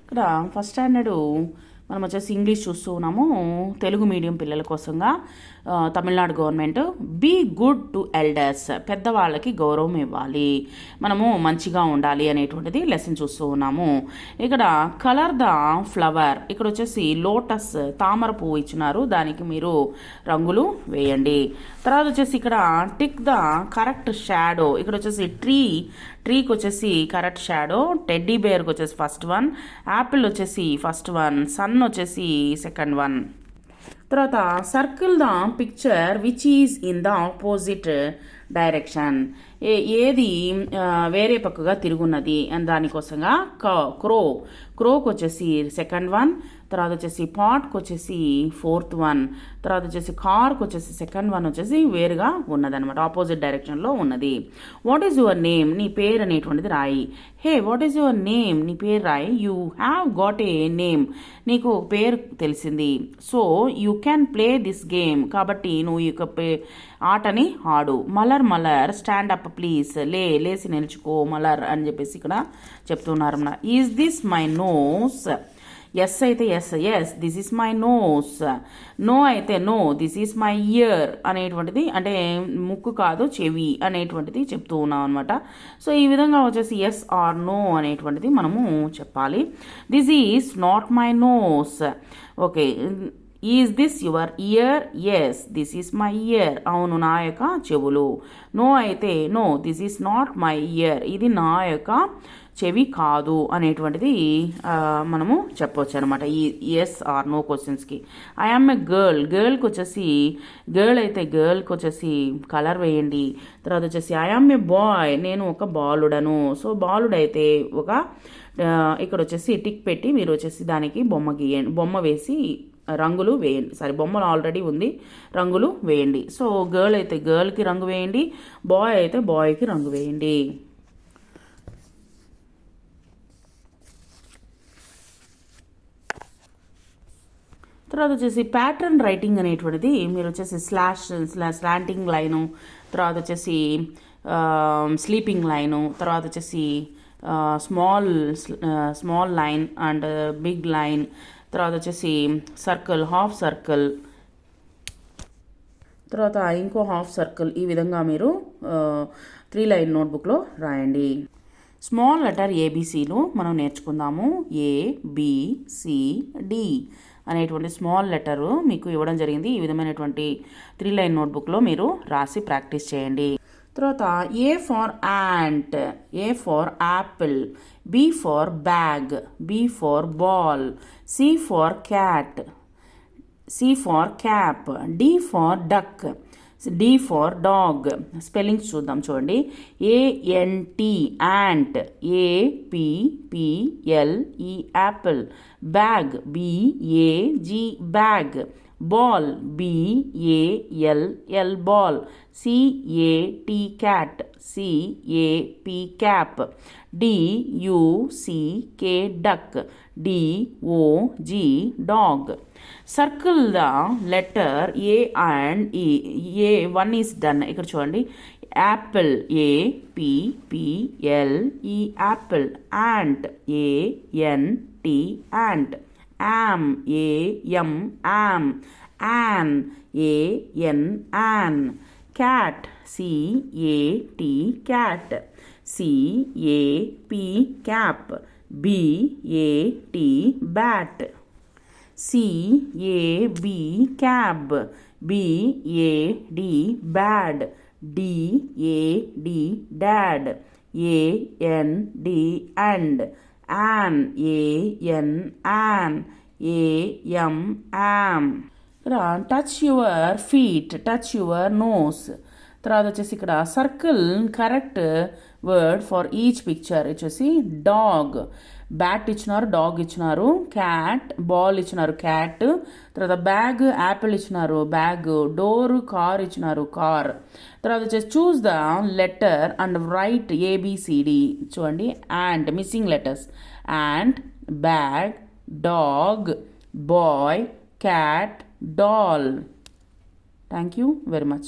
ఇక్కడ first standard మనం వచ్చేసి ఇంగ్లీష్ చూస్తూ ఉన్నాము. తెలుగు మీడియం పిల్లల కోసంగా Tamil Nadu government be good to elders, పెద్దవాళ్ళకి గౌరవం ఇవ్వాలి, మనము మంచిగా ఉండాలి అనేటువంటిది లెసన్ చూస్తూ ఉన్నాము. ఇక్కడ కలర్ ద ఫ్లవర్, ఇక్కడ వచ్చేసి లోటస్ తామర పువ్వు ఇచ్చినారు, దానికి మీరు రంగులు వేయండి. తర్వాత వచ్చేసి ఇక్కడ టిక్ ద కరెక్ట్ షాడో, ఇక్కడ వచ్చేసి ట్రీకి వచ్చేసి కరెక్ట్ షాడో, టెడ్డీ బేర్కి వచ్చేసి ఫస్ట్ వన్, యాపిల్ వచ్చేసి ఫస్ట్ వన్, సన్ వచ్చేసి సెకండ్ వన్. తర్వాత circle the picture which is in the opposite direction, ఏది వేరే పక్కగా తిరుగున్నది అని దానికోసంగా క్రోకి వచ్చేసి సెకండ్ వన్, తర్వాత వచ్చేసి పాట్కి వచ్చేసి ఫోర్త్ వన్, తర్వాత వచ్చేసి కార్కి వచ్చేసి సెకండ్ వన్ వచ్చేసి వేరుగా ఉన్నదనమాట, ఆపోజిట్ డైరెక్షన్లో ఉన్నది. వాట్ ఈజ్ యువర్ నేమ్, నీ పేరు అనేటువంటిది రాయి. Hey what is your name, నీ పేరు రాయి. You have got a name, నీకు పేరు తెలిసింది. So you can play this game, కాబట్టి నువ్వు ఈ యొక్క ఆటని ఆడు. మలర్ స్టాండ్ అప్ ప్లీజ్, లేచి నిలుచుకో మలర్ అని చెప్పేసి ఇక్కడ చెప్తున్నారు. Is this my nose, yes అయితే yes this is my nose, no అయితే no this is my ear అనేటువంటిది, అంటే ముక్కు కాదు చెవి అనేటువంటిది చెప్తూ ఉన్నాం అనమాట. సో ఈ విధంగా వచ్చేసి ఎస్ ఆర్ నో అనేటువంటిది మనము చెప్పాలి. This is not my nose, okay. Is this your ear, yes this is my ear, అవును నా యొక్క చెవులు. నో అయితే no this is not my ear, ఇది నా యొక్క చెవి కాదు అనేటువంటిది మనము చెప్పవచ్చు అనమాట ఈ ఎస్ ఆర్ నో క్వశ్చన్స్కి. ఐ ఆమ్ ఏ గర్ల్కి వచ్చేసి గర్ల్ అయితే గర్ల్కి వచ్చేసి కలర్ వేయండి. తర్వాత వచ్చేసి ఐ ఆమ్ ఏ బాయ్, నేను ఒక బాలుడను. సో బాలుడైతే ఒక ఇక్కడ వచ్చేసి టిక్ పెట్టి మీరు వచ్చేసి దానికి బొమ్మ వేసి రంగులు వేయండి. బొమ్మలు ఆల్రెడీ ఉంది, రంగులు వేయండి. సో గర్ల్ అయితే గర్ల్కి రంగు వేయండి, బాయ్ అయితే బాయ్కి రంగు వేయండి. తర్వాత వచ్చేసి ప్యాటర్న్ రైటింగ్ అనేటువంటిది మీరు వచ్చేసి స్లాంటింగ్ లైను, తర్వాత వచ్చేసి స్లీపింగ్ లైను, తర్వాత వచ్చేసి small line and big line, తర్వాత వచ్చేసి సర్కిల్, హాఫ్ సర్కిల్, తర్వాత ఇంకో హాఫ్ సర్కిల్, ఈ విధంగా మీరు 3 లైన్ నోట్బుక్లో రాయండి. స్మాల్ లెటర్ ఏబీసీలు మనం నేర్చుకుందాము. ఏ బి సి డి అనేటువంటి స్మాల్ లెటరు మీకు ఇవ్వడం జరిగింది. ఈ విధమైనటువంటి 3 లైన్ నోట్బుక్లో మీరు రాసి ప్రాక్టీస్ చేయండి. తర్వాత A for ant, A for apple, B for bag, B for ball, C for cat, C for cap, D for duck, D for dog. Spellings చూద్దాం చూడండి. A N T ant, A P P L E apple, bag B A G bag, ball BALL ball, CAT cat, CAP cap, DUCK duck, DOG dog. Circle the letter A and E. A one is done. ఇక్కడ చూడండి, apple APPLE apple, ant ANT ant, am AM am, an AN cat, CAT cat, CAP cap, BAT bat, CAB cab, BAD bad, DAD dad, AND and, an an, AM am. Touch your feet, touch your nose. తర్వాత వచ్చేసి ఇక్కడ circle correct word for each picture. వచ్చేసి dog, bat ఇచ్చినారు, dog ఇచ్చినారు, cat, ball ఇచ్చినారు, cat, తర్వాత bag, apple ఇచ్చినారు, bag, door, car ఇచ్చినారు, కార్. తర్వాత వచ్చేసి choose the letter and write ABCD. చూడండి, ant, missing letters, ant, bag, dog, boy, cat, doll. Thank you very much.